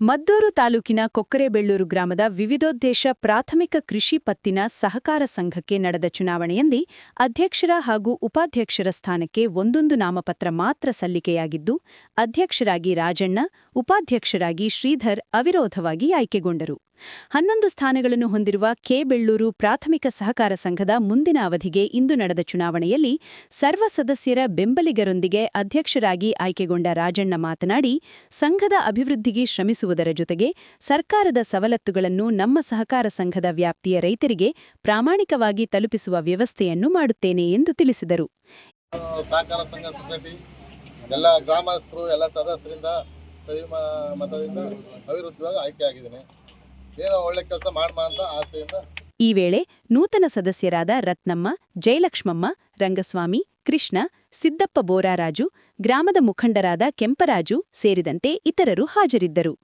ಮದ್ದೂರು ತಾಲೂಕಿನ ಕೊಕ್ಕರೆಬೆಳ್ಳೂರು ಗ್ರಾಮದ ವಿವಿಧೋದ್ದೇಶ ಪ್ರಾಥಮಿಕ ಕೃಷಿ ಪತ್ತಿನ ಸಹಕಾರ ಸಂಘಕ್ಕೆ ನಡೆದ ಚುನಾವಣೆಯಲ್ಲಿ ಅಧ್ಯಕ್ಷರ ಹಾಗೂ ಉಪಾಧ್ಯಕ್ಷರ ಸ್ಥಾನಕ್ಕೆ ಒಂದೊಂದು ನಾಮಪತ್ರ ಮಾತ್ರ ಸಲ್ಲಿಕೆಯಾಗಿದ್ದು, ಅಧ್ಯಕ್ಷರಾಗಿ ರಾಜಣ್ಣ, ಉಪಾಧ್ಯಕ್ಷರಾಗಿ ಶ್ರೀಧರ್ ಅವಿರೋಧವಾಗಿ ಆಯ್ಕೆಗೊಂಡರು. 11 ಸ್ಥಾನಗಳನ್ನು ಹೊಂದಿರುವ ಕೆ.ಬೆಳ್ಳೂರು ಪ್ರಾಥಮಿಕ ಸಹಕಾರ ಸಂಘದ ಮುಂದಿನ ಅವಧಿಗೆ ಇಂದು ನಡೆದ ಚುನಾವಣೆಯಲ್ಲಿ ಸರ್ವ ಸದಸ್ಯರ ಬೆಂಬಲಿಗರೊಂದಿಗೆ ಅಧ್ಯಕ್ಷರಾಗಿ ಆಯ್ಕೆಗೊಂಡ ರಾಜಣ್ಣ ಮಾತನಾಡಿ, ಸಂಘದ ಅಭಿವೃದ್ಧಿಗೆ ಶ್ರಮಿಸುವುದರ ಜೊತೆಗೆ ಸರ್ಕಾರದ ಸವಲತ್ತುಗಳನ್ನು ನಮ್ಮ ಸಹಕಾರ ಸಂಘದ ವ್ಯಾಪ್ತಿಯ ರೈತರಿಗೆ ಪ್ರಾಮಾಣಿಕವಾಗಿ ತಲುಪಿಸುವ ವ್ಯವಸ್ಥೆಯನ್ನು ಮಾಡುತ್ತೇನೆ ಎಂದು ತಿಳಿಸಿದರು. ಸಹಕಾರ ಸಂಘ ಸೊಸೈಟಿ ಎಲ್ಲ ಗ್ರಾಮಸ್ಥರು ಎಲ್ಲ ಸದಸ್ಯರಿಂದ ಸರಿ ಮತದಿಂದ ಅಭಿವೃದ್ಧಿಯಾಗಿ ಆಯ್ಕೆಯಾಗಿದ್ದೇನೆ. ಏನೋ ಒಳ್ಳೆ ಕೆಲಸ ಮಾಡ್ಮಾ ಅಂತ ಆಸೆಯಿಂದ. ಈ ವೇಳೆ ನೂತನ ಸದಸ್ಯರಾದ ರತ್ನಮ್ಮ, ಜಯಲಕ್ಷ್ಮಮ್ಮ, ರಂಗಸ್ವಾಮಿ, ಕೃಷ್ಣ, ಸಿದ್ದಪ್ಪ ಬೋರಾರಾಜು, ಗ್ರಾಮದ ಮುಖಂಡರಾದ ಕೆಂಪರಾಜು ಸೇರಿದಂತೆ ಇತರರು ಹಾಜರಿದ್ದರು.